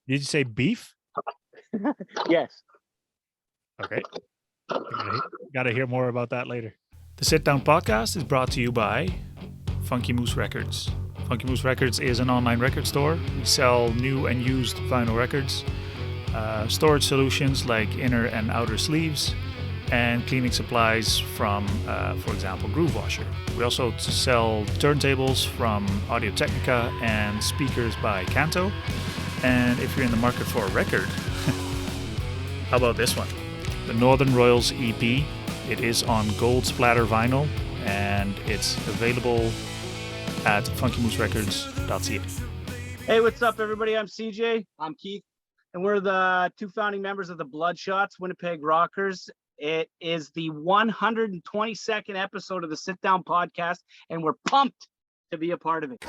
Did you say beef? Yes. Okay. Gotta hear more about that later. The Sit Down Podcast is brought to you by Funky Moose Records. Funky Moose Records is an online record store. We sell new and used vinyl records, storage solutions like inner and outer sleeves, and cleaning supplies from, for example, Groove Washer. We also sell turntables from Audio Technica and speakers by Kanto. And if you're in the market for a record, how about this one? The Northern Royals EP. It is on gold splatter vinyl, and it's available at funkymooserecords.ca. Hey, what's up, everybody? I'm CJ. I'm Keith. And we're the two founding members of the Bloodshots, Winnipeg Rockers. It is the 122nd episode of the Sit Down Podcast, and we're pumped to be a part of it.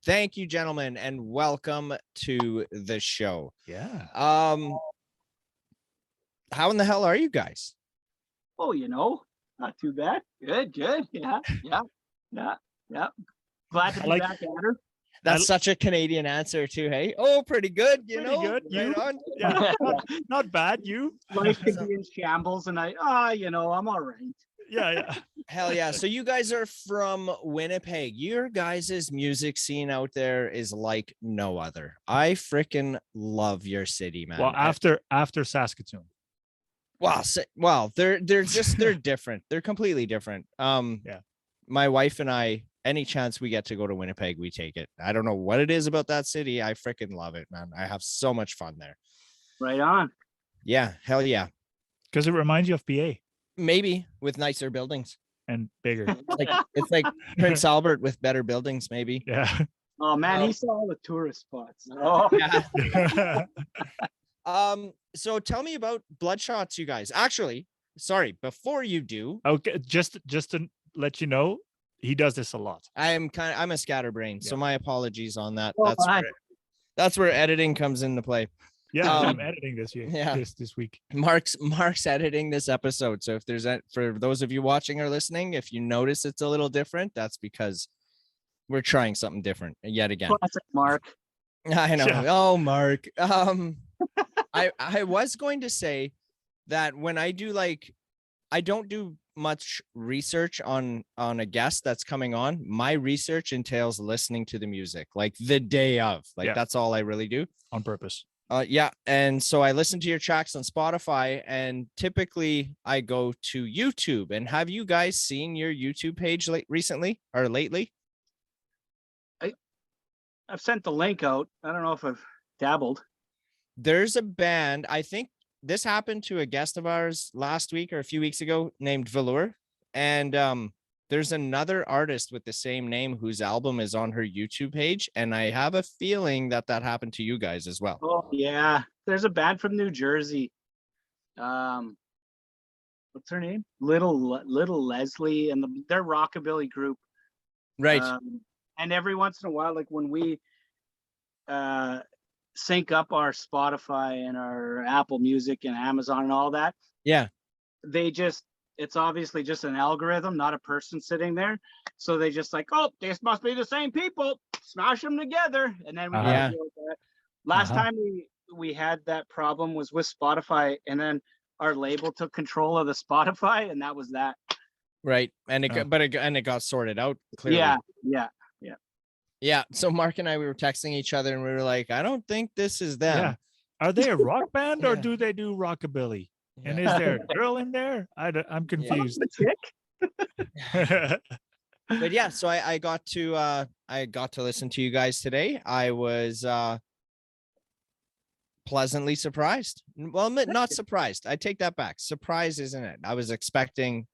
Thank you, gentlemen, and welcome to the show. Yeah. How in the hell are you guys? Oh, not too bad. Good. Yeah. Glad to be back at her. That's such a Canadian answer too, hey? Oh, pretty good, you Pretty know? good. Right You? on. Yeah, not bad. You? Life could be in shambles, and I'm all right. Yeah. Hell yeah. So you guys are from Winnipeg. Your guys' music scene out there is like no other. I freaking love your city, man. Well, after Saskatoon. Well, they're different. They're completely different. Yeah. My wife and I, any chance we get to go to Winnipeg, we take it. I don't know what it is about that city. I freaking love it, man. I have so much fun there. Right on. Yeah, hell yeah. Because it reminds you of PA. Maybe with nicer buildings and bigger. It's like Prince Albert with better buildings, maybe. Yeah. Oh man, he saw all the tourist spots. Oh. Yeah. So tell me about Bloodshots, you guys. Actually, sorry, before you do. Okay, just to let you know, he does this a lot. I'm a scatterbrain, so my apologies on that. Oh, That's where editing comes into play. Yeah, I'm editing this year. Yeah, this week. Mark's editing this episode. So if there's for those of you watching or listening, if you notice it's a little different, that's because we're trying something different yet again. Classic Mark. I know. Yeah. Oh, Mark. I was going to say that when I do I don't do much research on a guest that's coming on. My research entails listening to the music like the day of. That's all I really do. On purpose. Yeah. And so I listen to your tracks on Spotify, and typically I go to YouTube. And have you guys seen your YouTube page recently or lately? I've sent the link out. I don't know if I've dabbled. There's a band, I think this happened to a guest of ours last week or a few weeks ago named Velour. And there's another artist with the same name whose album is on her YouTube page. And I have a feeling that happened to you guys as well. Oh, yeah. There's a band from New Jersey. What's her name? Little Leslie, and their rockabilly group. Right. And every once in a while, like when we sync up our Spotify and our Apple Music and Amazon and all that. Yeah. It's obviously just an algorithm, not a person sitting there. So they just oh, this must be the same people. Smash them together. And then we last time we had that problem was with Spotify, and then our label took control of the Spotify, and that was that. Right. And it got sorted out clearly. Yeah. So Mark and I, we were texting each other and we were like, I don't think this is them. Yeah. Are they a rock band or do they do rockabilly? Yeah. And is there a girl in there? I'm confused. But yeah, so I got to listen to you guys today. I was pleasantly surprised. Well, not surprised. I take that back. Surprise, isn't it? I was expecting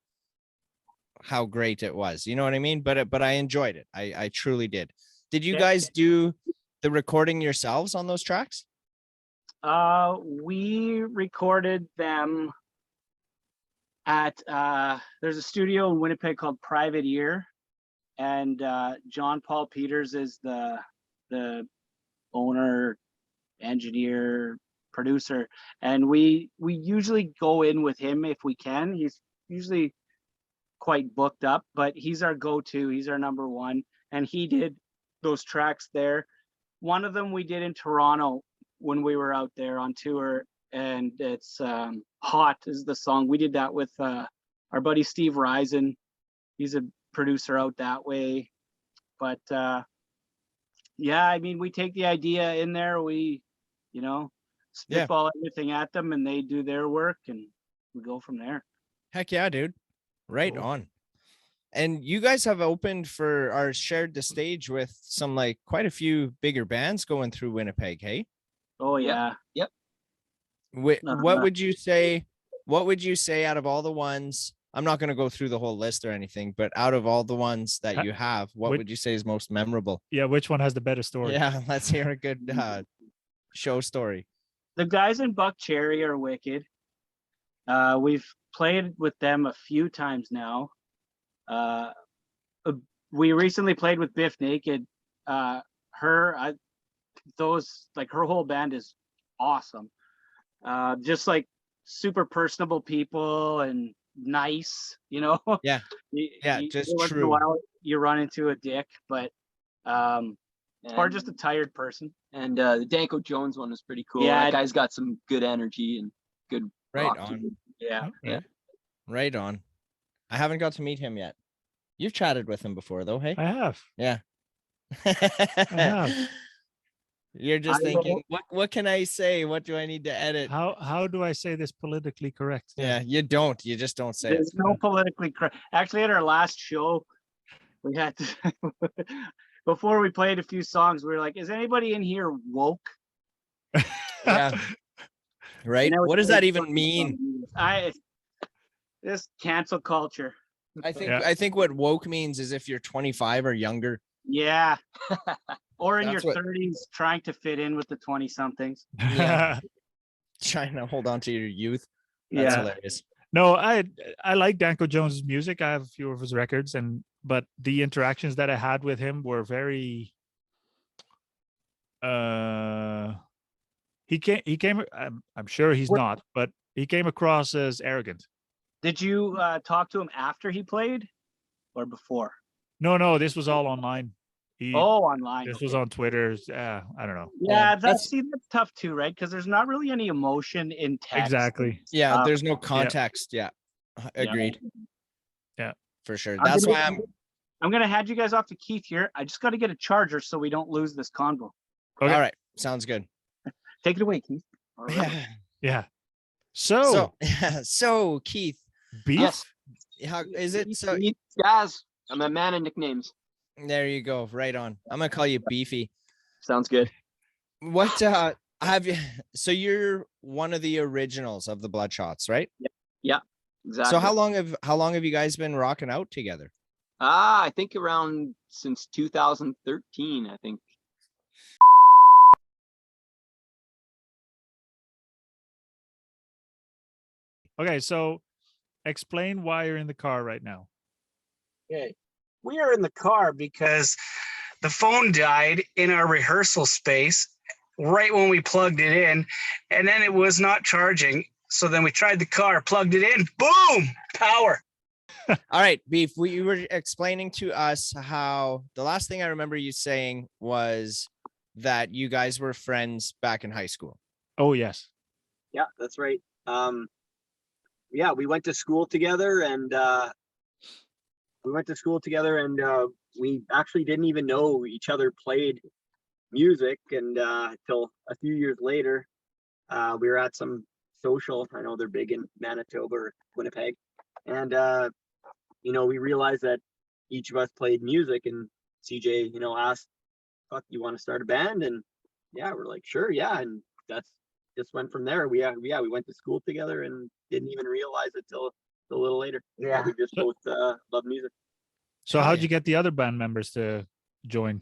how great it was. You know what I mean? But I enjoyed it. I truly did. Did you guys do the recording yourselves on those tracks? We recorded them at there's a studio in Winnipeg called Private Ear, and John Paul Peters is the owner, engineer, producer, and we usually go in with him if we can. He's usually quite booked up, but he's our go-to. He's our number one, and he did those tracks there. One of them we did in Toronto when we were out there on tour, and it's Hot is the song. We did that with our buddy Steve Risen. He's a producer out that way. But yeah, I mean, we take the idea in there, we, you know, spitball everything at them, and they do their work, and we go from there. Heck yeah, dude. Right on. And you guys have opened for or shared the stage with some like quite a few bigger bands going through Winnipeg, hey? Oh yeah. Yep. What would you say? What would you say out of all the ones? I'm not going to go through the whole list or anything, but out of all the ones that you have, what would you say is most memorable? Yeah, which one has the better story? Yeah, let's hear a good show story. The guys in Buck Cherry are wicked. We've played with them a few times now. We recently played with Biff Naked. Her whole band is awesome. Just like super personable people and nice, you know. Yeah. Just once true. in a while you run into a dick, but or just a tired person. And the Danko Jones one was pretty cool. Yeah, that guy's got some good energy and good right rock on. Yeah. Yeah. Right on. I haven't got to meet him yet. You've chatted with him before, though, hey? I have. Yeah. I have. You're just thinking, what can I say? What do I need to edit? How do I say this politically correct? Yeah, you don't. You just don't say There's it. no politically correct. Actually, at our last show, we had to before we played a few songs, we were like, "Is anybody in here woke?" Yeah. Right. What does that even mean? This cancel culture. I think what woke means is if you're 25 or younger. Yeah. Or in That's your what- 30s trying to fit in with the 20 somethings. Yeah. Trying to hold on to your youth. That's hilarious. No, I like Danko Jones's music. I have a few of his records, but the interactions that I had with him were very he came I'm sure he's not, but he came across as arrogant. Did you talk to him after he played or before? No, this was all online. Online. This was on Twitter. I don't know. Yeah, that's tough too, right? Because there's not really any emotion in text. Exactly. Yeah, there's no context. Yeah. Agreed. Yeah, for sure. That's why I'm gonna hand you guys off to Keith here. I just got to get a charger so we don't lose this convo. Okay. All right, sounds good. Take it away, Keith. All right. Yeah. So Keith, Beef. How is it? So guys, I'm a man of nicknames. There you go. Right on. I'm gonna call you Beefy. Sounds good. What have you? So you're one of the originals of the Bloodshots, right? Yeah, exactly. So how long have you guys been rocking out together? I think around since 2013. I think. Okay, so explain why you're in the car right now. Okay. We are in the car because the phone died in our rehearsal space right when we plugged it in, and then it was not charging. So then we tried the car, plugged it in, boom, power. All right, Beef, you were explaining to us how the last thing I remember you saying was that you guys were friends back in high school. Oh, yes. Yeah, that's right. Yeah, we went to school together, and we actually didn't even know each other played music, and until a few years later, we were at some social. I know they're big in Manitoba or Winnipeg, and we realized that each of us played music, and CJ, asked, "Fuck, you want to start a band?" And yeah, we're like, "Sure, yeah," and that's just went from there. We went to school together and didn't even realize it till a little later. Yeah, we just both love music. So how'd you get the other band members to join?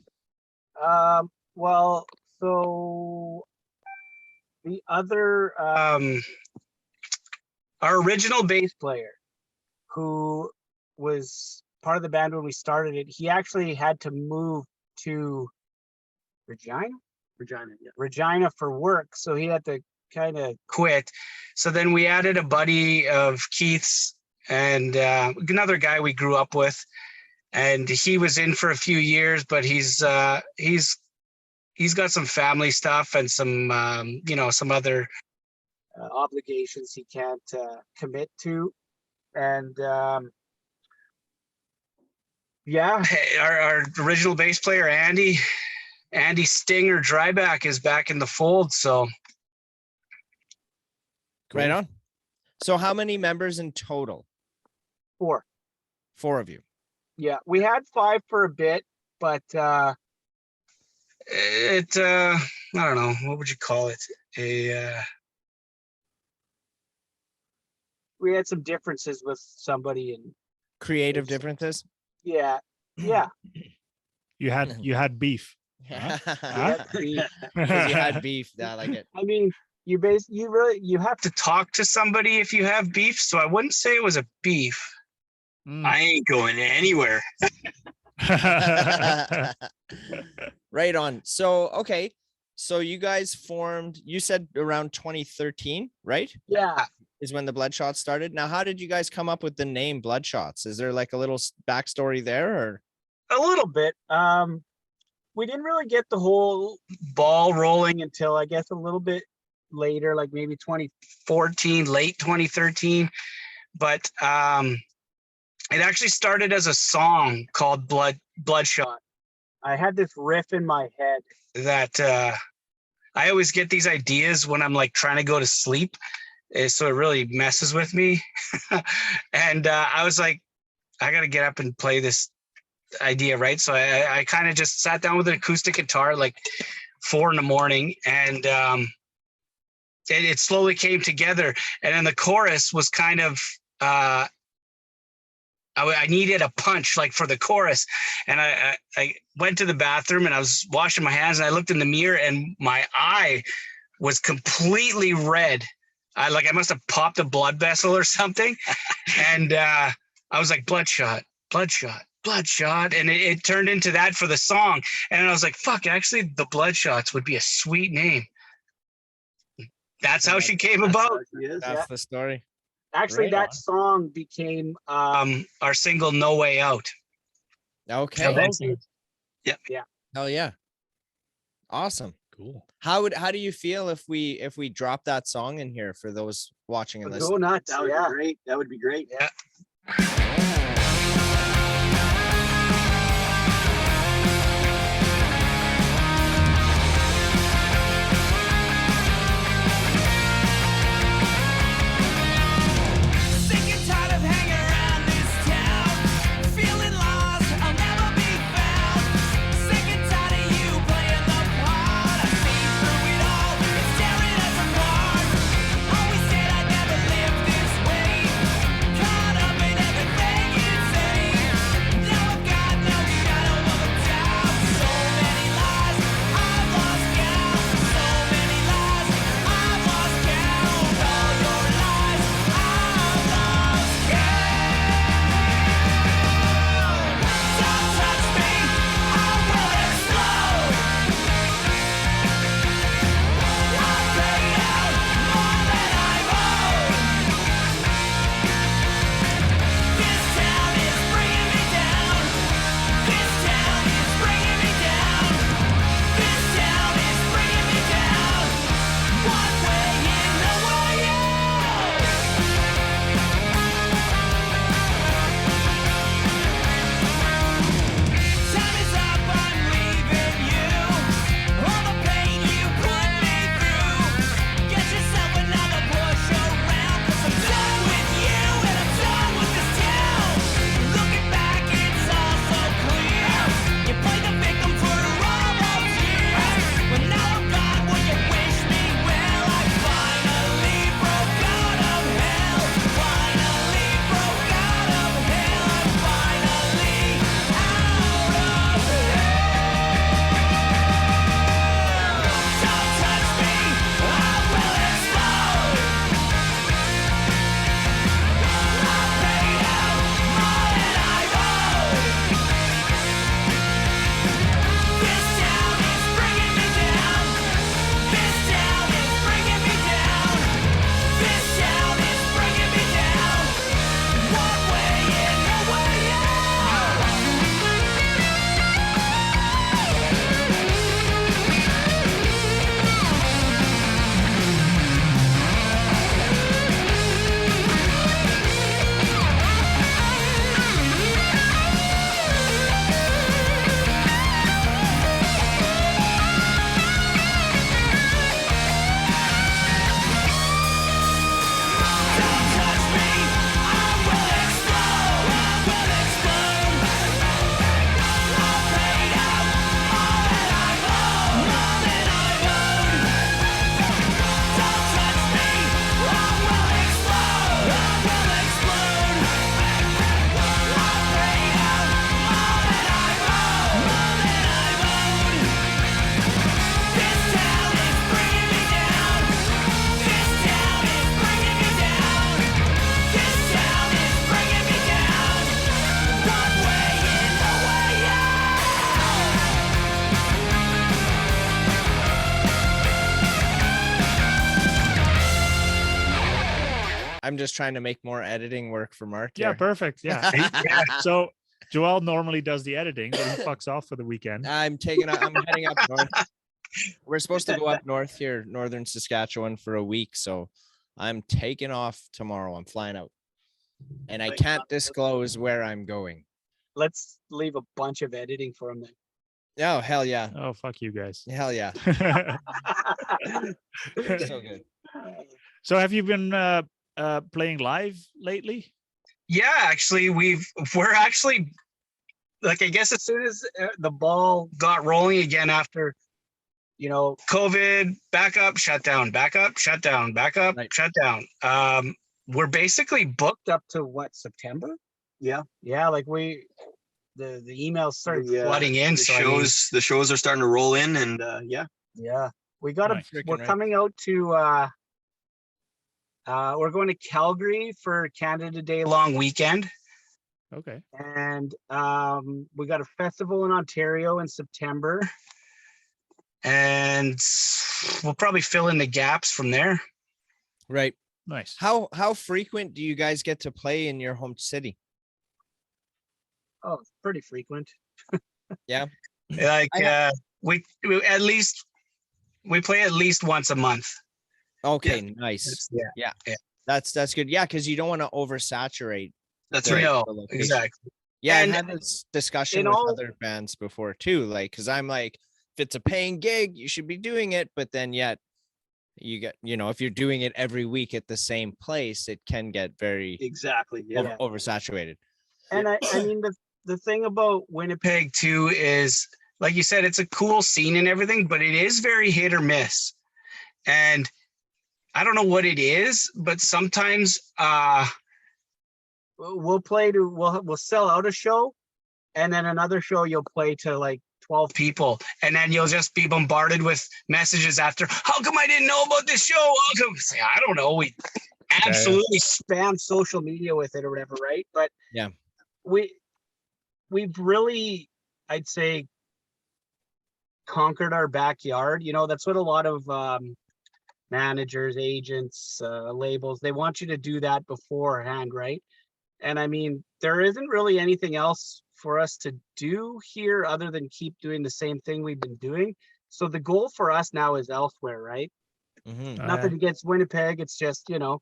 Well, so the other, our original bass player, who was part of the band when we started it. He actually had to move to Regina for work, so he had to kind of quit. So then we added a buddy of Keith's and another guy we grew up with, and he was in for a few years, but he's got some family stuff and some some other obligations he can't commit to. And our original bass player Andy Stinger Dryback is back in the fold. So right on. So how many members in total? 4 of you. Yeah, we had 5 for a bit, but I don't know, what would you call it? We had some differences with somebody, and Creative differences. yeah. You had beef. Huh? We had beef. Because you had beef. I like it. I mean, you have to talk to somebody if you have beef. So I wouldn't say it was a beef. I ain't going anywhere. Right on. So, okay. So you guys formed, you said around 2013, right? Yeah. Is when the Bloodshots started. Now, how did you guys come up with the name Bloodshots? Is there like a little backstory there, or? A little bit. We didn't really get the whole ball rolling until I guess a little bit later, like maybe 2014, late 2013. But it actually started as a song called Bloodshot. I had this riff in my head that I always get these ideas when I'm like trying to go to sleep. So it really messes with me. And I was like, I got to get up and play this idea, right? So I kind of just sat down with an acoustic guitar like 4 a.m, and it slowly came together. And then the chorus was kind of I needed a punch like for the chorus, and I went to the bathroom and I was washing my hands, and I looked in the mirror and my eye was completely red. I must have popped a blood vessel or something. And I was like, Bloodshot. And it turned into that for the song. And I was like, fuck, actually the Bloodshots would be a sweet name. That's how she came about. That's the story. Actually, Right that on. song became our single No Way Out. Okay. Yep. Yeah. Hell yeah. Awesome. Cool. How do you feel if we drop that song in here for those watching and Go listening? nuts. That would be great. That would be great. Yeah. Sick and tired of hanging around this town, feeling lost, I'll never be found. Sick and tired of you playing the part. I see through it all, it's tearing us apart. Always said I'd never live this way, caught up in everything you I'm just trying to make more editing work for Mark. Yeah, here. perfect. Yeah. So Joel normally does the editing, but he fucks off for the weekend. I'm heading up north. We're supposed to go up north here, northern Saskatchewan, for a week. So I'm taking off tomorrow. I'm flying out. And I can't disclose where I'm going. Let's leave a bunch of editing for him then. Oh, hell yeah. Oh, fuck you guys. Hell yeah. So good. So have you been playing live lately? Yeah, actually, we're actually, like, I guess as soon as the ball got rolling again after, you know, COVID, back up, shut down, back up, shut down, back up, Right. shut down. We're basically booked up to what, September? Yeah. Yeah, like the emails started The, flooding in. The So I mean, shows are starting to roll in, and yeah. yeah, we got Nice. we're Freaking right. coming out to we're going to Calgary for Canada Day long weekend, Okay. and we got a festival in Ontario in September, and we'll probably fill in the gaps from there. Right. Nice. How frequent do you guys get to play in your home city? Oh, it's pretty frequent. Yeah. Like we at least we play at least once a month. Okay, nice. Yeah. That's good. Yeah, because you don't want to oversaturate. That's the- right. No, the location. exactly. Yeah, And I've had this discussion in with all- other bands before too. Like, because I'm like, if it's a paying gig, you should be doing it. But then yet you get, if you're doing it every week at the same place, it can get very Exactly. Yeah. oversaturated. And I mean, the thing about Winnipeg too is, like you said, it's a cool scene and everything, but it is very hit or miss. And I don't know what it is, but sometimes we'll sell out a show, and then another show you'll play to like 12 people, and then you'll just be bombarded with messages after, how come I didn't know about this show? How come? Say, I don't know. We absolutely spam social media with it or whatever, right? But Yeah. we've really, I'd say, conquered our backyard. That's what a lot of managers, agents, labels, they want you to do that beforehand, right? And I mean, there isn't really anything else for us to do here other than keep doing the same thing we've been doing. So the goal for us now is elsewhere, right? Mhm. Nothing against Winnipeg. It's just, Yeah.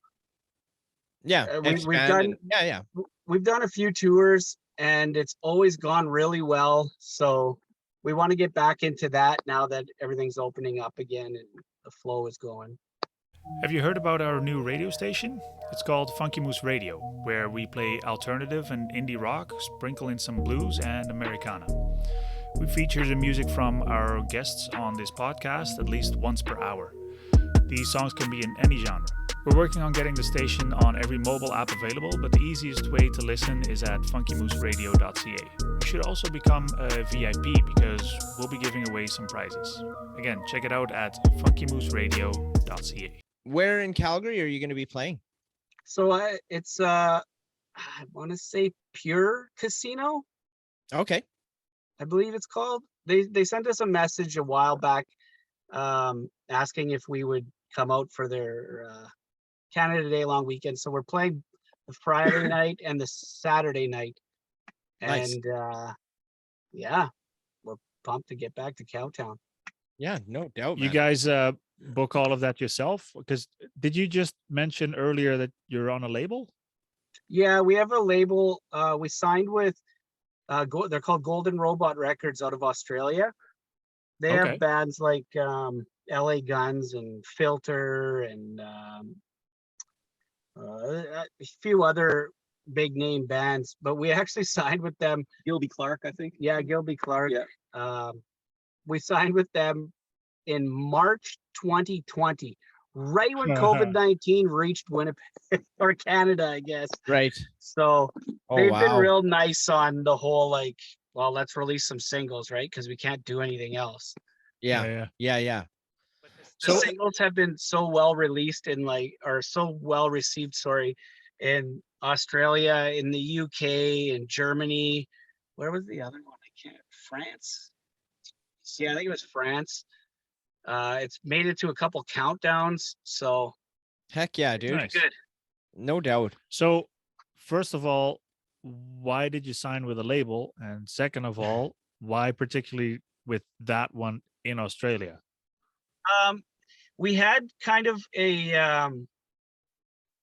we've expand done and- we've done a few tours and it's always gone really well. So we want to get back into that now that everything's opening up again and the flow is going. Have you heard about our new radio station? It's called Funky Moose Radio, where we play alternative and indie rock, sprinkle in some blues and Americana. We feature the music from our guests on this podcast at least once per hour. These songs can be in any genre. We're working on getting the station on every mobile app available, but the easiest way to listen is at funkymooseradio.ca. You should also become a VIP because we'll be giving away some prizes. Again, check it out at funkymooseradio.ca. Where in Calgary are you going to be playing? So it's I want to say Pure Casino, Okay. I believe it's called. They sent us a message a while back asking if we would come out for their Canada Day long weekend. So we're playing the Friday night and the Saturday night. Nice. And yeah, we're pumped to get back to Cowtown. Yeah, no doubt. You Man. guys book all of that yourself? Because did you just mention earlier that you're on a label? Yeah, we have a label. We signed with they're called Golden Robot Records out of Australia. They Okay. have bands like LA Guns and Filter and a few other big name bands, but we actually signed with them. Gilby Clark, I think. Yeah, Gilby Clark. Yeah. We signed with them in March 2020, right when COVID-19 reached Winnipeg or Canada, I guess. Right. So Oh, they've been wow. real nice on the whole, like, well, let's release some singles, right? Because we can't do anything else. Yeah. The The singles have been so well released and or so well received, sorry, in Australia, in the UK, in Germany. Where was the other one? France. Yeah, I think it was France. It's made it to a couple countdowns, so Heck yeah, dude. Nice. good. No doubt. So, first of all, why did you sign with a label? And second of all, why particularly with that one in Australia? We had kind of a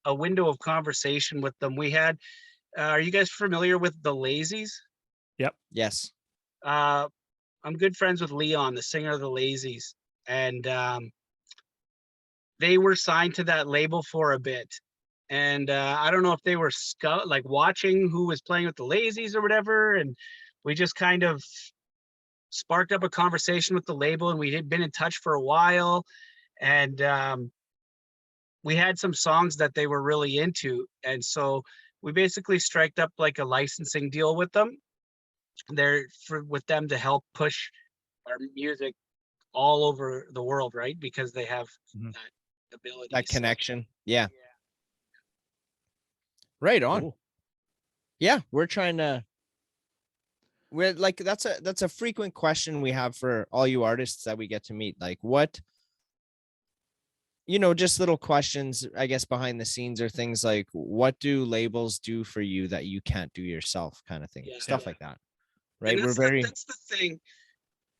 window of conversation with them. We had, are you guys familiar with the Lazies? Yes. I'm good friends with Leon, the singer of the Lazies, and they were signed to that label for a bit. And I don't know if they were like watching who was playing with the Lazies or whatever, and we just kind of sparked up a conversation with the label, and we had been in touch for a while, and we had some songs that they were really into, and so we basically striked up like a licensing deal with them. With them to help push our music all over the world, right? Because they have that ability, That connection. Yeah. Right on. Cool. Yeah, we're like, that's a frequent question we have for all you artists that we get to meet. Like, what, just little questions, I guess, behind the scenes, or things like, what do labels do for you that you can't do yourself, kind of thing. Stuff like that. Right. That's the thing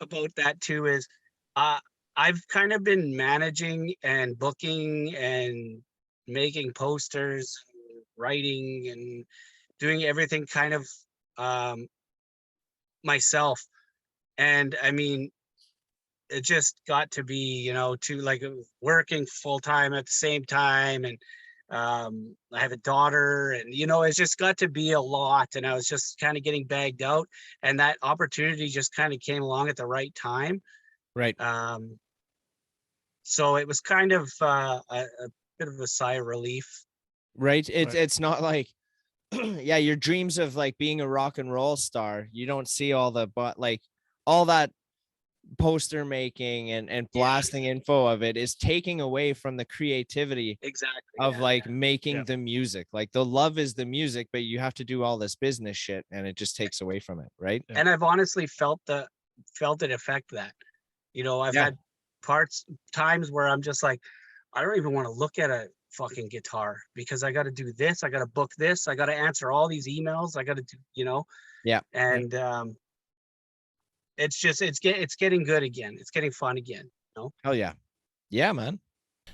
about that too, is I've kind of been managing and booking and making posters, and writing and doing everything kind of myself. And I mean, it just got to be, to like working full time at the same time. And I have a daughter, and it's just got to be a lot, and I was just kind of getting bagged out, and that opportunity just kind of came along at the right time. Right. So it was kind of a bit of a sigh of relief. Right. It's not like, yeah, your dreams of like being a rock and roll star, you don't see all that poster making and blasting info of it is taking away from the creativity of making the music. Like, the love is the music, but you have to do all this business shit, and it just takes away from it, right? And I've honestly felt it affect that. I've had times where I'm just like, I don't even want to look at a fucking guitar, because I got to do this, I got to book this, I got to answer all these emails, I got to do, and it's getting good again. It's getting fun again. Hell yeah. Yeah, man.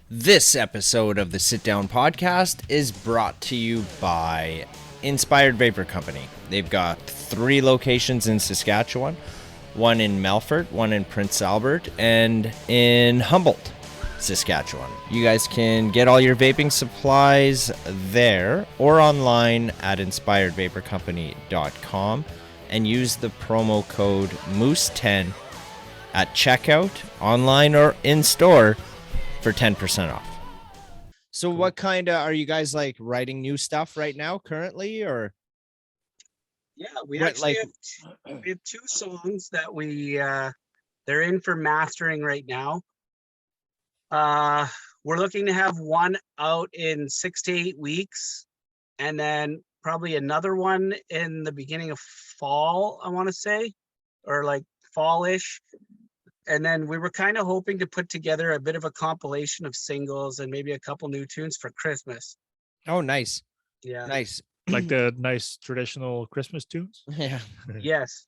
This episode of the Sit Down Podcast is brought to you by Inspired Vapor Company. They've got 3 locations in Saskatchewan, one in Melfort, one in Prince Albert, and in Humboldt, Saskatchewan. You guys can get all your vaping supplies there or online at inspiredvaporcompany.com. and use the promo code Moose10 at checkout, online or in store, for 10% off. So what kind of, are you guys like writing new stuff right now currently, or? Yeah, we have 2 songs that they're in for mastering right now. We're looking to have one out in 6 to 8 weeks, and then probably another one in the beginning of fall, I want to say, or like fall-ish. And then we were kind of hoping to put together a bit of a compilation of singles and maybe a couple new tunes for Christmas. Oh, nice. Yeah. Nice. Like the nice traditional Christmas tunes? Yeah. Yes.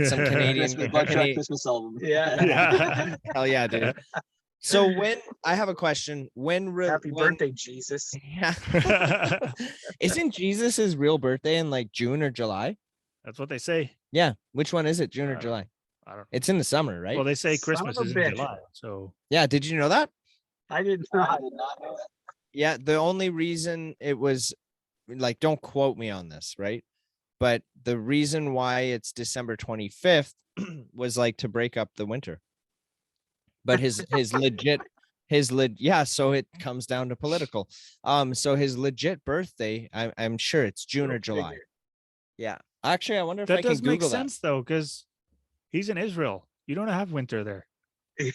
Some Canadian Bloodshot Christmas album. Yeah. Hell yeah, dude. So I have a question. Happy birthday, Jesus. Yeah. Isn't Jesus' real birthday in like June or July? That's what they say. Yeah. Which one is it? June or July? I don't know. It's in the summer, right? Well, they say Christmas Son of is a in bitch. July. So Yeah. Did you know that? I did not know that. Yeah. The only reason it was, like, don't quote me on this, right? But the reason why it's December 25th was like to break up the winter. But yeah, so it comes down to political. So his legit birthday, I'm sure it's June or July. Yeah. Actually, I wonder if I that can does make Google sense though, because he's in Israel. You don't have winter there.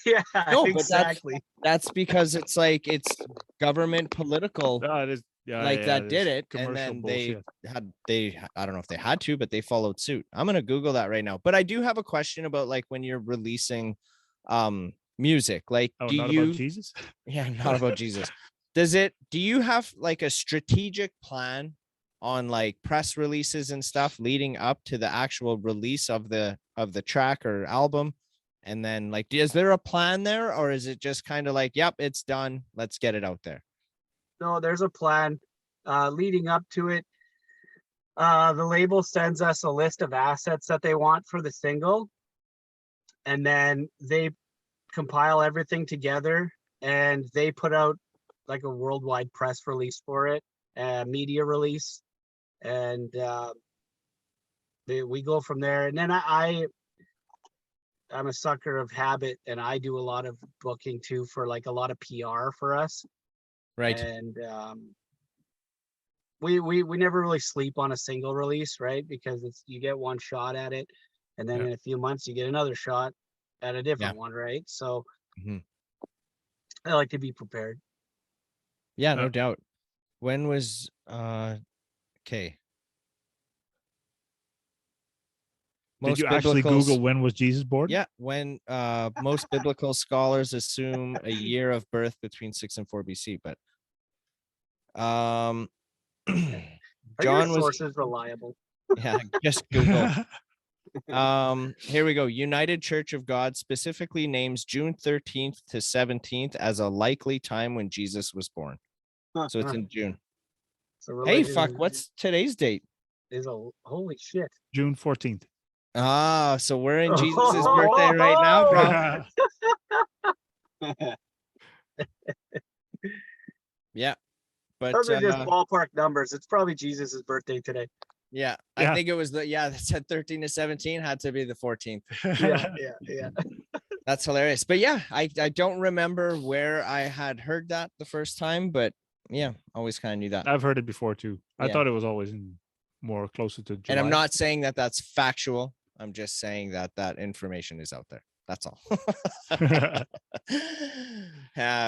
Yeah, No, but exactly. That's because it's like, it's government political. No, it is. Yeah, That did it, and commercial then bullshit. I don't know if they had to, but they followed suit. I'm gonna Google that right now. But I do have a question about, like, when you're releasing music, like, Oh, do not you about Jesus? yeah, not about Jesus. Do you have like a strategic plan on like press releases and stuff leading up to the actual release of the track or album? And then like, is there a plan there, or is it just kind of like, yep, it's done, let's get it out there? No, there's a plan leading up to it. The label sends us a list of assets that they want for the single, and then they compile everything together and they put out like a worldwide press release for it, a media release, and we go from there. And then I'm a sucker of habit, and I do a lot of booking too for like a lot of PR for us. Right. And we never really sleep on a single release, right? Because you get one shot at it, and then in a few months you get another shot at a different one, right? So I like to be prepared. Yeah, no doubt. When was okay? Did you actually Google when was Jesus born? Yeah, when most biblical scholars assume a year of birth between 6 and 4 BC, but Are John your was sources reliable? yeah, just Google. Here we go. United Church of God specifically names June 13th to 17th as a likely time when Jesus was born. So it's in June. Hey, fuck, what's today's date? Is a holy shit. June 14th. Ah, so we're in Jesus's birthday right now, bro. Yeah. But those are just ballpark numbers. It's probably Jesus's birthday today. Yeah, I think it was that said 13 to 17 had to be the 14th. Yeah. That's hilarious. But yeah, I don't remember where I had heard that the first time, but yeah, always kind of knew that. I've heard it before too. I Yeah. thought it was always in more closer to July. And I'm not saying that that's factual. I'm just saying that that information is out there. That's all.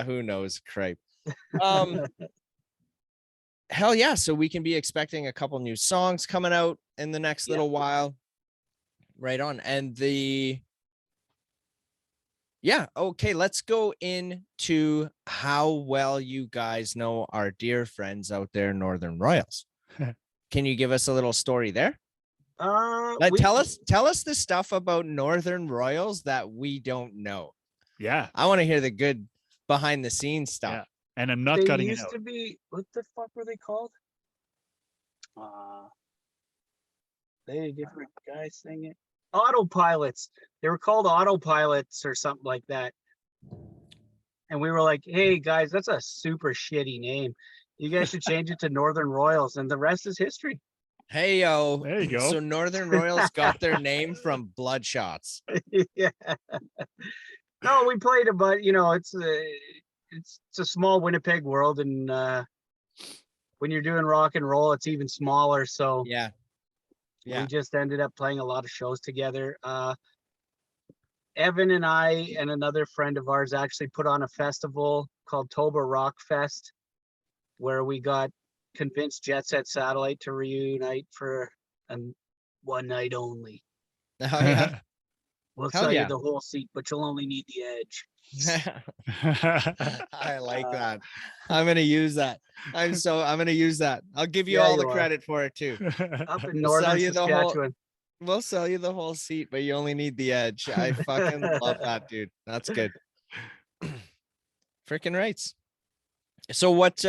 Who knows? Cripe. Hell yeah. So we can be expecting a couple new songs coming out in the next little while. Right on. And okay, let's go into how well you guys know our dear friends out there, Northern Royals. Can you give us a little story there? Tell us the stuff about Northern Royals that we don't know. Yeah. I want to hear the good behind the scenes stuff. Yeah. And I'm not cutting it out. They used to be, what the fuck were they called? They different guys singing. Autopilots. They were called Autopilots or something like that. And we were like, hey guys, that's a super shitty name. You guys should change it to Northern Royals, and the rest is history. Hey yo, there you go. So Northern Royals got their name from Bloodshots. Yeah. No, we played it, but it's a small Winnipeg world, and when you're doing rock and roll, it's even smaller. So yeah, we just ended up playing a lot of shows together. Evan and I and another friend of ours actually put on a festival called Toba Rock Fest, where we got convinced Jet Set Satellite to reunite for one night only. Oh yeah. We'll sell you the whole seat, but you'll only need the edge. I like that. I'm gonna use that. I'm gonna use that. I'll give you all the credit for it too. Up in northern Saskatchewan. We'll sell you the whole seat, but you only need the edge. I fucking love that, dude. That's good. Freaking rights. So what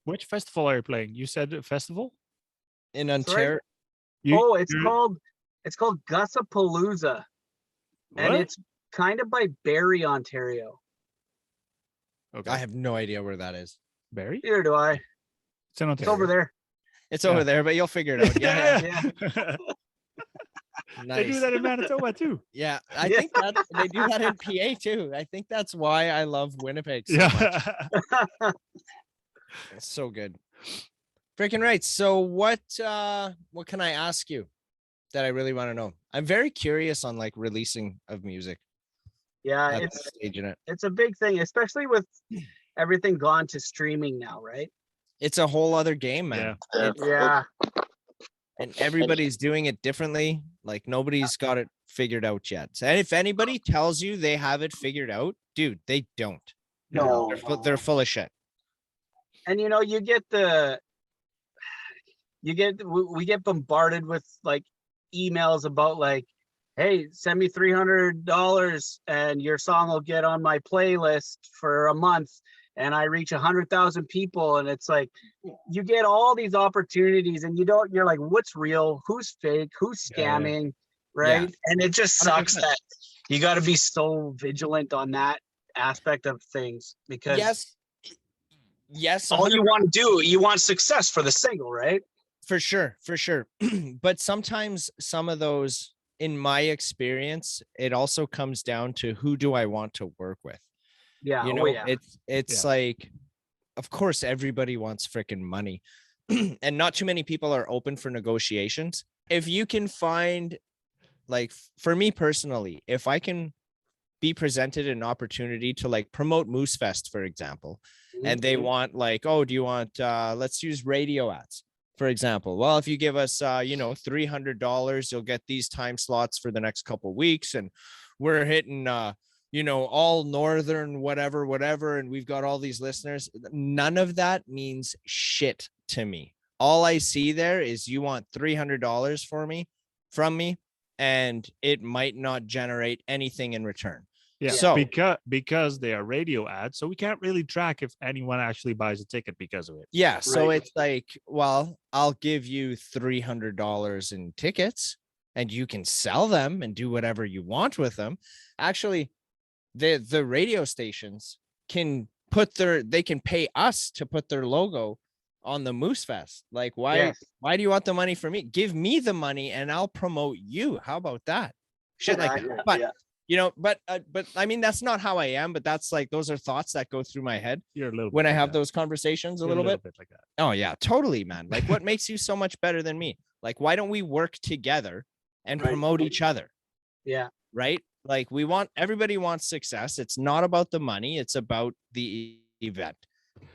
which festival are you playing? You said a festival? In Ontario. It's called Gussapalooza. And it's kind of by Barrie, Ontario. Okay. I have no idea where that is. Barrie? Neither do I. It's in Ontario. It's over there. It's over there, but you'll figure it out. Yeah. Nice. They do that in Manitoba too. Yeah, I think that they do that in PA too. I think that's why I love Winnipeg so much. It's so good. Freaking right. So what can I ask you that I really want to know? I'm very curious on like releasing of music. Yeah, it's a big thing, especially with everything gone to streaming now, right? It's a whole other game, man. Yeah. And everybody's doing it differently. Like nobody's got it figured out yet. And if anybody tells you they have it figured out, dude, they don't. No, they're full of shit. And you know, we get bombarded with like emails about like, hey, send me $300 and your song will get on my playlist for a month and I reach 100,000 people. And it's like, you get all these opportunities and you're like, what's real? Who's fake? Who's scamming? Right. And it just sucks 100%. that you got to be so vigilant on that aspect of things, because yes, all you 100%. want to do, you want success for the single, right? For sure. But sometimes some of those, in my experience, it also comes down to who do I want to work with. Yeah. You Oh, know, yeah. it's like, of course, everybody wants freaking money, and not too many people are open for negotiations. If you can find, like, for me personally, if I can be presented an opportunity to like promote Moose Fest, for example, and they want like, oh, do you want, let's use radio ads, for example. Well, if you give us, $300, you'll get these time slots for the next couple of weeks. And we're hitting, all northern, whatever. And we've got all these listeners. None of that means shit to me. All I see there is you want $300 from me, and it might not generate anything in return. Yeah, So because they are radio ads, so we can't really track if anyone actually buys a ticket because of it. yeah, so Right. it's like, well, I'll give you $300 in tickets and you can sell them and do whatever you want with them. Actually, the radio stations can they can pay us to put their logo on the Moose Fest. Like, why do you want the money from me? Give me the money and I'll promote you. How about that? Shit like that. But but I mean, that's not how I am, but that's like, those are thoughts that go through my head You're a little when bit I like have that. those conversations You're a little bit. like that. Oh yeah, totally, man. Like, what makes you so much better than me? Like, why don't we work together and Right. promote each other? Yeah. Right? Like, everybody wants success. It's not about the money, it's about the event.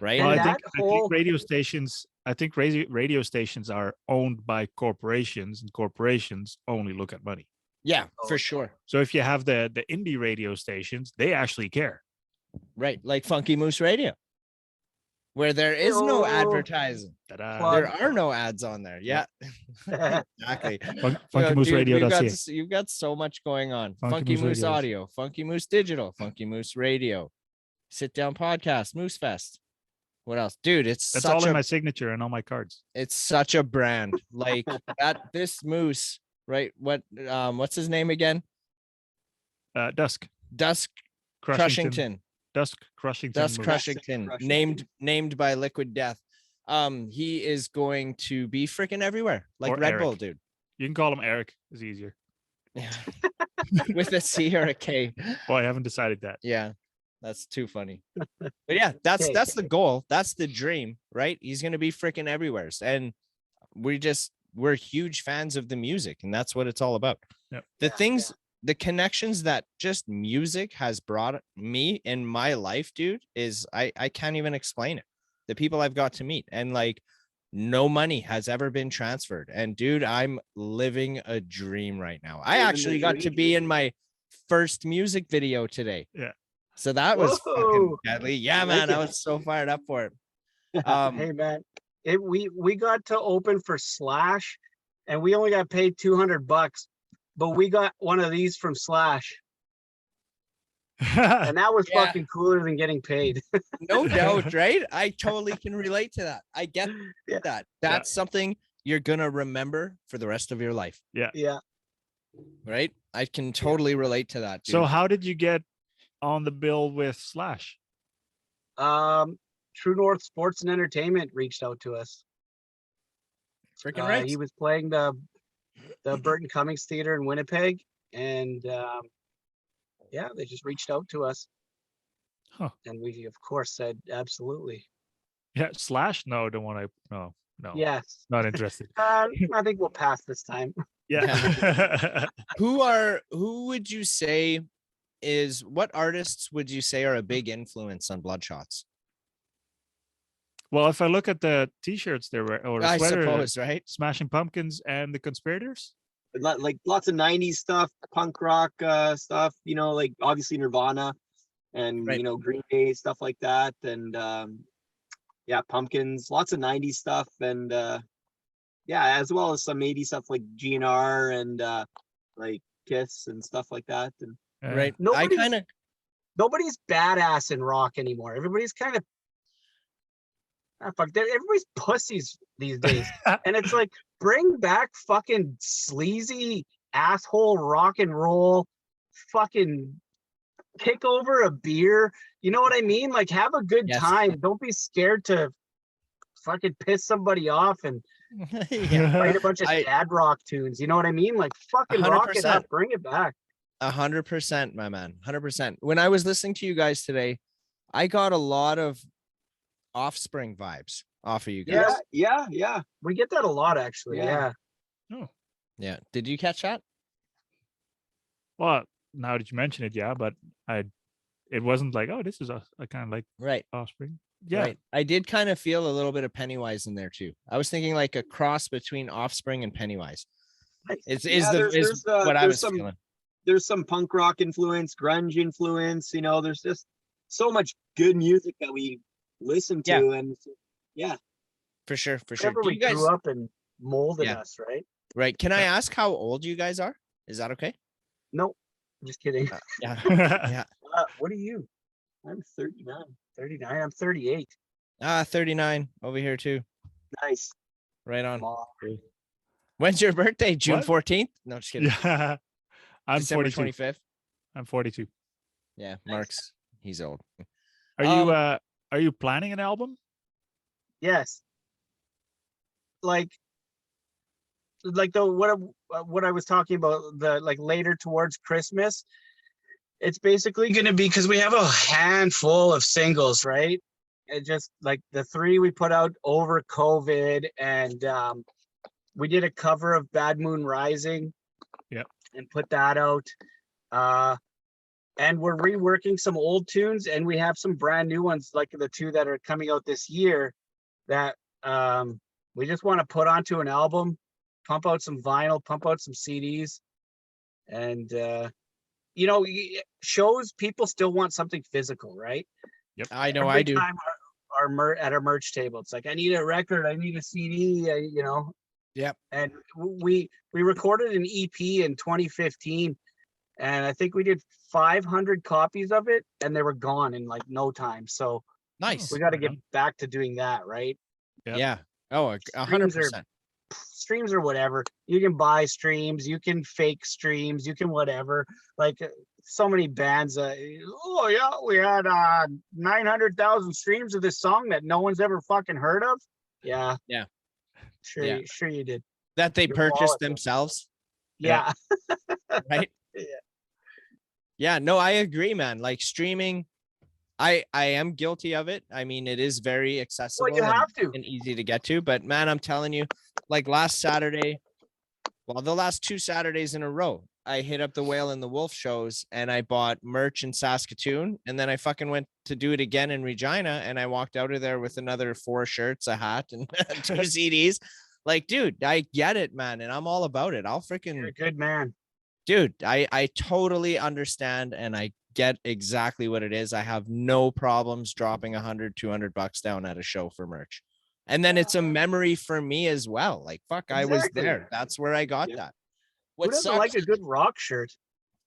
Right? Well, And I think whole- radio stations. I think radio stations are owned by corporations, and corporations only look at money. Yeah, for sure. So if you have the indie radio stations, they actually care. Right. Like Funky Moose Radio, where there is no advertising. Ta-da. There are no ads on there. Yeah, exactly. Funky Moose Radio. You've got so much going on. Funky Funky Moose Moose Radio. Audio, Funky Moose Digital, Funky Moose Radio, Sit Down Podcast, Moose Fest. What else, dude? That's all in my signature and all my cards. It's such a brand. Like this Moose, right? What's his name again? Dusk Crushington. Dusk Crushington. Dusk Moose. Crushington, named by Liquid Death. He is going to be freaking everywhere, like Or Red Eric. Bull, dude. You can call him Eric. It's easier. With a C or a K. Well, I haven't decided that. Yeah, that's too funny. But yeah, that's the goal. That's the dream, right? He's gonna be freaking everywhere, and we're huge fans of the music, and that's what it's all about. Yep. The connections that just music has brought me in my life, dude, is I can't even explain it. The people I've got to meet, and like, no money has ever been transferred. And dude, I'm living a dream right now. I actually got to be in my first music video today. Yeah. So that was fucking Whoa. deadly. Yeah, man, I was so fired up for it. Hey man, we got to open for Slash, and we only got paid $200, but we got one of these from Slash, and that was Yeah. fucking cooler than getting paid. No doubt, right? I totally can relate to that. I get Yeah. that. That's something you're gonna remember for the rest of your life, Yeah. right? I can totally relate to that, dude. So how did you get on the bill with Slash? True North Sports and Entertainment reached out to us. freaking right. He was playing the Burton Cummings Theater in Winnipeg, and yeah, they just reached out to us. Huh. And we of course said absolutely. Yeah, Slash? No, don't want to. No, Yes. not interested. I think we'll pass this time. Yeah. Who would you say what artists would you say are a big influence on Bloodshots? Well, if I look at the T-shirts there, or the I sweater, suppose, right? Smashing Pumpkins and the Conspirators. Like lots of 90s stuff, punk rock stuff, like obviously Nirvana and Right. Green Day, stuff like that. And yeah, Pumpkins, lots of 90s stuff, and yeah, as well as some 80s stuff like GNR and like Kiss and stuff like that. And Right. nobody's badass in rock anymore. Everybody's kind of everybody's pussies these days. And it's like, bring back fucking sleazy asshole rock and roll, fucking kick over a beer. You know what I mean? Like, have a good time. Don't be scared to fucking piss somebody off and write a bunch of dad rock tunes. You know what I mean? Like, fucking rock it up. Bring it back. 100%, my man. 100%. When I was listening to you guys today, I got a lot of Offspring vibes off of you guys. Yeah. We get that a lot, actually. Yeah. Oh. Yeah. Did you catch that? Well, now that you mention it, yeah, but it wasn't like, oh, this is a kind of like right Offspring. Yeah. Right. I did kind of feel a little bit of Pennywise in there too. I was thinking like a cross between Offspring and Pennywise. Is what I was feeling. There's some punk rock influence, grunge influence, you know, there's just so much good music that we listen to. And yeah, for sure. Everybody grew up and molded us, right? Right. Can I ask how old you guys are? Is that okay? No, I'm just kidding. Yeah. What are you? I'm 39. I'm 38. 39 over here too. Nice. Right on. When's your birthday? June 14th? No, just kidding. Yeah. I'm December 42. 25th. I'm 42. Yeah, Mark's he's old. Are you planning an album? Yes. Like what I was talking about, the like later towards Christmas, it's basically going to be, because we have a handful of singles, right? It just like the 3 we put out over COVID, and we did a cover of Bad Moon Rising. Yep. And put that out. And we're reworking some old tunes, and we have some brand new ones, like the 2 that are coming out this year, that we just want to put onto an album, pump out some vinyl, pump out some CDs. And you know, shows, people still want something physical, right? Yep. I know. Every I do. time at our merch table, it's like, I need a record, I need a CD, you know. Yep. And we recorded an EP in 2015, and I think we did 500 copies of it, and they were gone in like no time. So nice. We got to get back to doing that, right? Yep. Yeah. Oh, 100%. Streams or whatever. You can buy streams, you can fake streams, you can whatever. Like so many bands. Oh yeah, we had 900,000 streams of this song that no one's ever fucking heard of. Yeah. Yeah. Sure you did. That they Your purchased wallet, themselves. Yeah. Right. Yeah. No, I agree, man. Like streaming, I am guilty of it. I mean, it is very accessible. Well, you have to. And easy to get to. But man, I'm telling you, like last Saturday, well, the last 2 Saturdays in a row, I hit up the Whale and the Wolf shows, and I bought merch in Saskatoon, and then I fucking went to do it again in Regina, and I walked out of there with another 4 shirts, a hat, and 2 CDs. Like, dude, I get it, man, and I'm all about it. I'll freaking. You're a good man. Dude, I totally understand, and I get exactly what it is. I have no problems dropping $100-200 down at a show for merch. And then it's a memory for me as well. Like, fuck, exactly. I was there. That's where I got that. Who doesn't like a good rock shirt?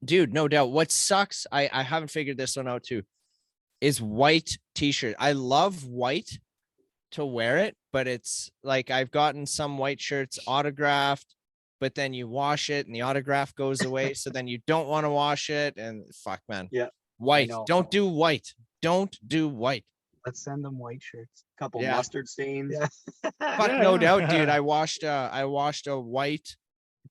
Dude, no doubt. What sucks, I haven't figured this one out too, is white t-shirt. I love white to wear it, but it's like I've gotten some white shirts autographed, but then you wash it and the autograph goes away. So then you don't want to wash it, and fuck, man. Yeah. White. Don't do white. Don't do white. Let's send them white shirts. A couple mustard stains. Yeah. Fuck, no doubt, dude. I washed a white.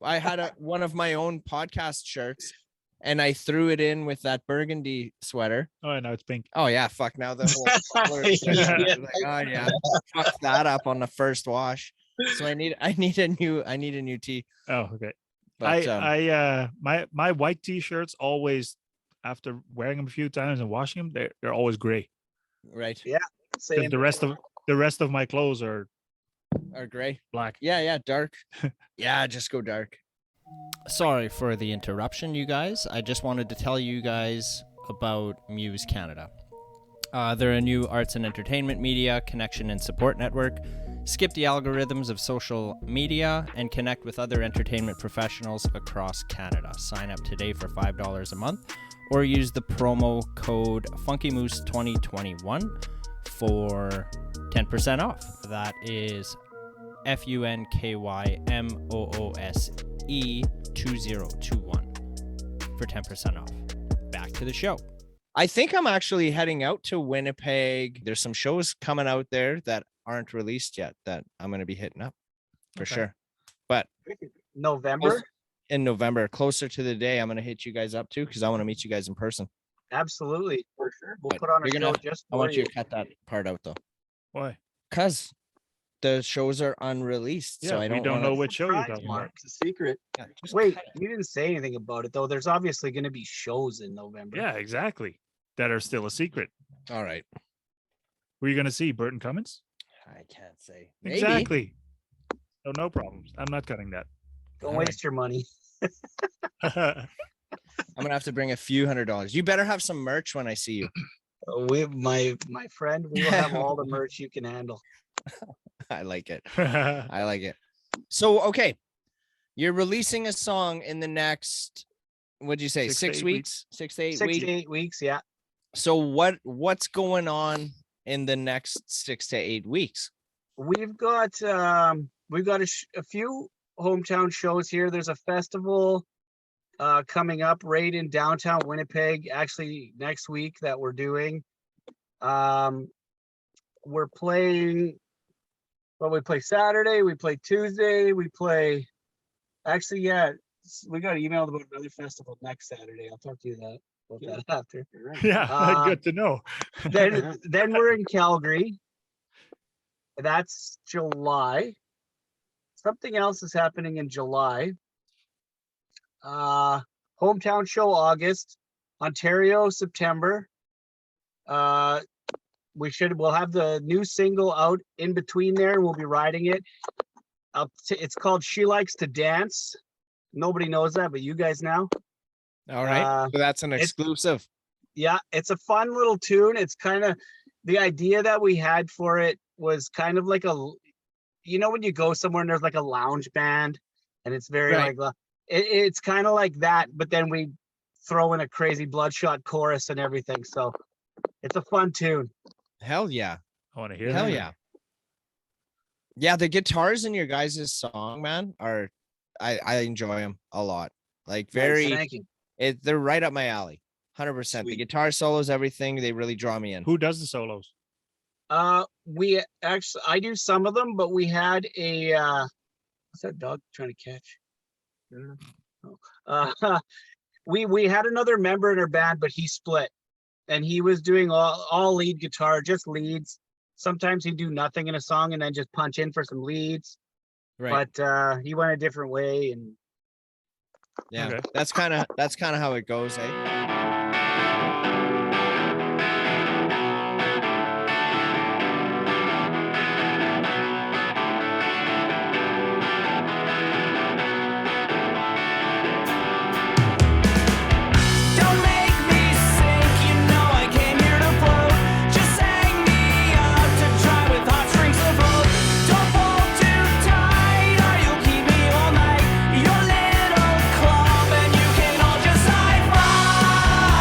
I had one of my own podcast shirts, and I threw it in with that burgundy sweater. Oh, now it's pink. Oh yeah, fuck. Now the whole like, oh yeah, fuck that up on the first wash. So I need a new tee. Oh, okay. But, my white t-shirts always, after wearing them a few times and washing them, they're always gray. Right. Yeah. Same. The rest of my clothes are gray, black. Yeah, dark. Yeah, just go dark. Sorry for the interruption, you guys. I just wanted to tell you guys about Muse Canada. They're a new arts and entertainment media connection and support network. Skip the algorithms of social media and connect with other entertainment professionals across Canada. Sign up today for $5 a month or use the promo code FunkyMoose2021 for 10% off. That is FUNKYMOOSE 2021 for 10% off. Back to the show. I think I'm actually heading out to Winnipeg. There's some shows coming out there that aren't released yet that I'm going to be hitting up for sure. But November? in November, closer to the day, I'm going to hit you guys up too because I want to meet you guys in person. Absolutely, for sure. We'll But put on a you're show gonna- just I for want you you. to cut that part out though, Why? because the shows are unreleased. So Yeah, I we don't don't wanna- know which show you're Surprise, talking Mark. about. It's a secret. Yeah, just Wait, cut it. you didn't say anything about it though. There's obviously going to be shows in November. Yeah, exactly. That are still a secret. All right. Were you going to see Burton Cummins? I can't say. Maybe. Exactly. Oh, no problems. I'm not cutting that. Don't All right. waste your money. I'm gonna have to bring a few $100s. You better have some merch when I see you. My friend, we will have all the merch you can handle. I like it. I like it. So okay, you're releasing a song in the next. What'd you say? 6 to 6 8 weeks? 6 to 8 6 weeks. to 8 weeks, yeah. So what's going on in the next 6 to 8 weeks? We've got a few hometown shows here. There's a festival coming up right in downtown Winnipeg, actually next week that we're doing. We're playing, well, we play Saturday, we play Tuesday, we play, actually, yeah, we got emailed about another festival next Saturday. I'll talk to you about that after. Yeah, good to know. Then we're in Calgary. That's July. Something else is happening in July. Hometown show August, Ontario September. We'll have the new single out in between there. We'll be riding it. It's called She Likes to Dance. Nobody knows that, but you guys now. All right. So that's an exclusive. Yeah, it's a fun little tune. It's kind of the idea that we had for it was kind of like when you go somewhere and there's like a lounge band and it's very Right. like it's kind of like that, but then we throw in a crazy Bloodshot chorus and everything. So it's a fun tune. Hell yeah. I want to hear Hell that. yeah. Yeah, the guitars in your guys' song, man, I enjoy them a lot. Like very Thank you. they're right up my alley. 100%. The Sweet. guitar solos, everything, they really draw me in. Who does the solos? We actually, I do some of them, but we had a what's that dog trying to catch? We had another member in our band, but he split, and he was doing all lead guitar, just leads. Sometimes he'd do nothing in a song and then just punch in for some leads. Right. But he went a different way, and Yeah. Okay. That's kind of how it goes, eh? Don't make me sink, you know I came here to float. Just hang me up to dry with hot strings of rope. Don't pull too tight or you'll keep me all night. Your little club and you can all just high five.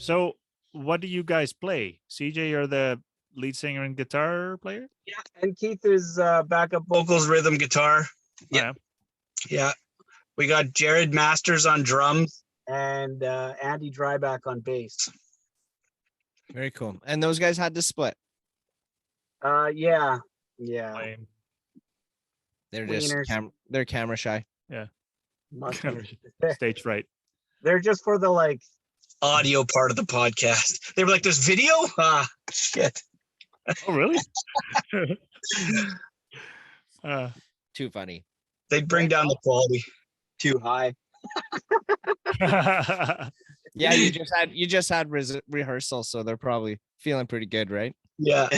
So, what do you guys play? CJ, you're the lead singer and guitar player. Yeah, and Keith is backup vocals, rhythm, guitar. Yeah, yeah. We got Jared Masters on drums and Andy Dryback on bass. Very cool. And those guys had to split. Yeah. Lame. They're just Wieners. they're camera shy. Must Stage fright. They're just for the like audio part of the podcast. They were like, "There's video? Ah, shit." Oh, really? Too funny. They'd bring down the quality. Too high. Yeah, you just had rehearsal, so they're probably feeling pretty good, right? Yeah.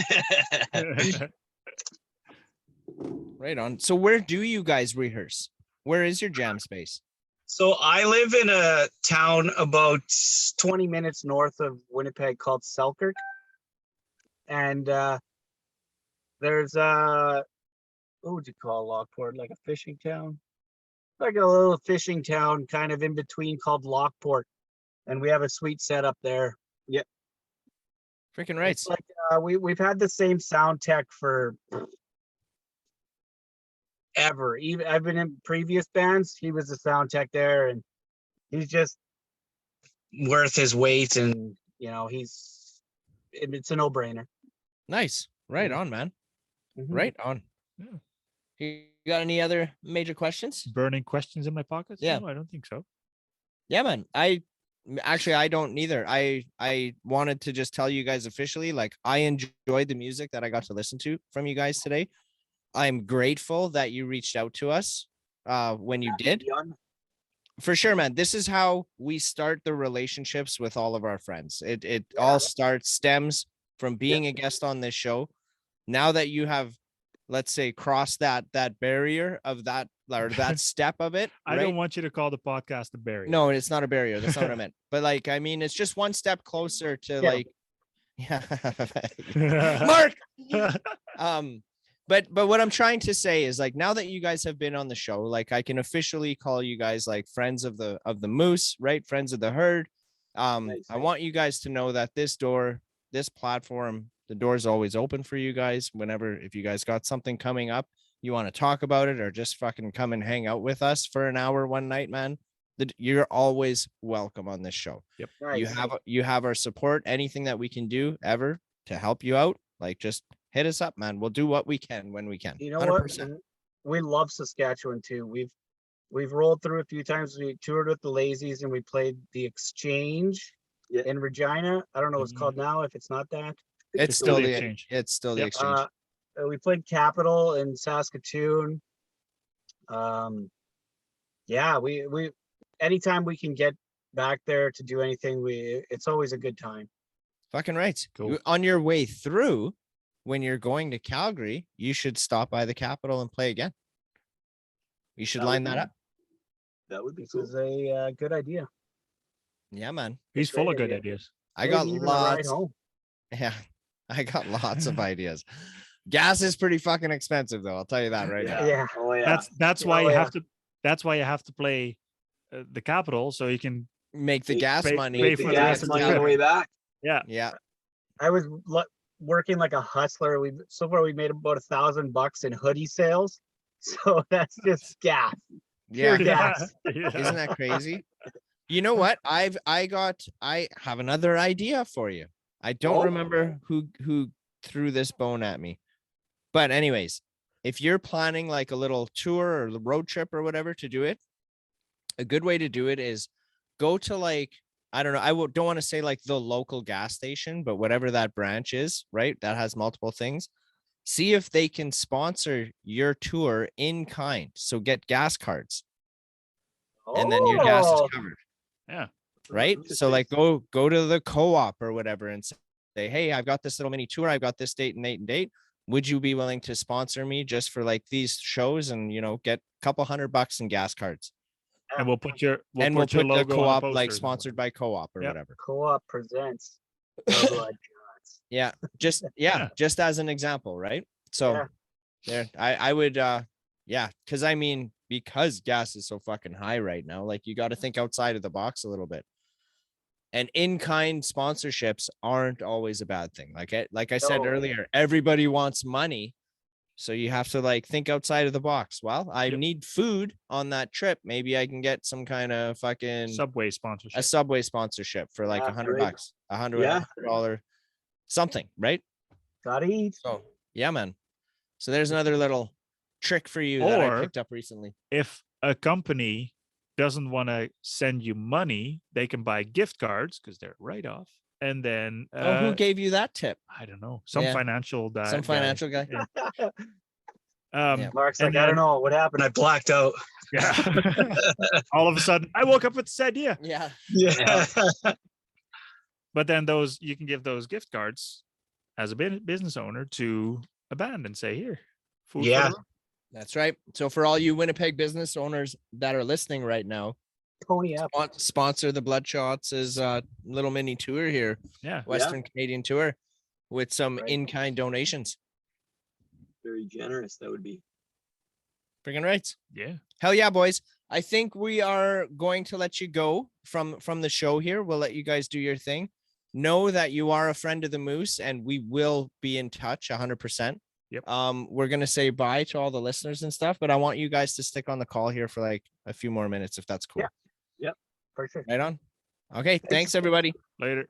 Right on. So where do you guys rehearse? Where is your jam space? So I live in a town about 20 minutes north of Winnipeg called Selkirk. And there's what would you call Lockport? Like a fishing town? Like a little fishing town kind of in between called Lockport. And we have a sweet setup there. Yep. Freaking right. It's like we've had the same sound tech for ever. Even I've been in previous bands. He was the sound tech there, and he's just worth his weight. And you know, it's a no-brainer. Nice. Right on, man. Mhm. Right on. Yeah. You got any other major questions? Burning questions in my pockets? Yeah. No, I don't think so. Yeah, man. I don't neither. I wanted to just tell you guys officially, like, I enjoyed the music that I got to listen to from you guys today. I'm grateful that you reached out to us when you did. For sure, man. This is how we start the relationships with all of our friends. It all stems from being a guest on this show. Now that you have, let's say, crossed that barrier of that, or that step of it. I right? don't want you to call the podcast a barrier. No, it's not a barrier. That's not what I meant. But like, I mean, it's just one step closer to like, Mark. But what I'm trying to say is, like, now that you guys have been on the show, like, I can officially call you guys like friends of the moose, right? Friends of the herd. I want you guys to know that this platform, the door is always open for you guys. Whenever, if you guys got something coming up, you want to talk about it, or just fucking come and hang out with us for an hour one night, man, you're always welcome on this show. Yep. You have our support. Anything that we can do ever to help you out, like, just hit us up, man. We'll do what we can when we can. You know 100%. what? We love Saskatchewan too. We've rolled through a few times. We toured with the Lazies and we played the Exchange in Regina. I don't know what it's called now. If it's not that, It's still the Exchange. It's still the Exchange. we played Capital in Saskatoon. Yeah, we anytime we can get back there to do anything, it's always a good time. Fucking right. Cool. On your way through, when you're going to Calgary, you should stop by the Capitol and play again. You should line that up. That would be This cool. is a good idea. Yeah, man. He's full of Great good idea. ideas. I got Maybe even a ride lots. home. Yeah, I got lots of ideas. Gas is pretty fucking expensive, though. I'll tell you that right now. Yeah. Oh yeah. That's why Oh, you yeah. have to. That's why you have to play the Capitol, so you can. Make the gas Pay- money. pay the for gas the money on trip. the way back. Yeah. Yeah. I was working like a hustler. So far we made about $1,000 in hoodie sales. So that's just gas. Yeah. Pure gas. Isn't that crazy? You know what? I have another idea for you. I don't remember who threw this bone at me. But anyways, if you're planning like a little tour or the road trip or whatever to do it, a good way to do it is go to, like, I don't know, don't want to say like the local gas station, but whatever that branch is, right? That has multiple things. See if they can sponsor your tour in kind. So get gas cards, and then your gas is Oh, covered. Yeah. Right. So like go to the co-op or whatever and say, hey, I've got this little mini tour. I've got this date and date and date. Would you be willing to sponsor me just for like these shows, and, you know, get a couple $100 in gas cards? And we'll put your We'll your put the logo on co-op, posters like, and sponsored by co-op or Yep. whatever. Co-op presents. Bloodshot. Yeah. Just, Yeah. just as an example. Right. So there, I would, yeah. Cause I mean, because gas is so fucking high right now, like, you got to think outside of the box a little bit. And in-kind sponsorships aren't always a bad thing. Like I said No. earlier, everybody wants money. So you have to like think outside of the box. Well, I need food on that trip. Maybe I can get some kind of fucking Subway sponsorship. a Subway sponsorship for like That's $100, right. $100 something, right? Gotta eat. So yeah, man. So there's another little trick for you that I Or- picked up recently. If a company doesn't want to send you money, they can buy gift cards because they're write off. And then Who gave you that tip? I don't know, some Yeah. financial guy. Some financial guy. Yeah. Yeah. Mark's and like, I don't then- know what happened. I blacked out. Yeah. All of a sudden, I woke up with this idea. Yeah. Yeah. But then you can give those gift cards as a business owner to a band and say, here, food for Yeah. the road." That's right. So for all you Winnipeg business owners that are listening right now, Pony up. sponsor the Bloodshots' little mini tour here, Yeah. Western Canadian tour, with some Right. in-kind donations. Very generous. That would be. Freaking right. Yeah. Hell yeah, boys. I think we are going to let you go from the show here. We'll let you guys do your thing. Know that you are a friend of the Moose, and we will be in touch 100%. Yep. We're gonna say bye to all the listeners and stuff, but I want you guys to stick on the call here for like a few more minutes if that's cool. Yeah. Yep. For sure. Right on. Okay, thanks everybody. Later.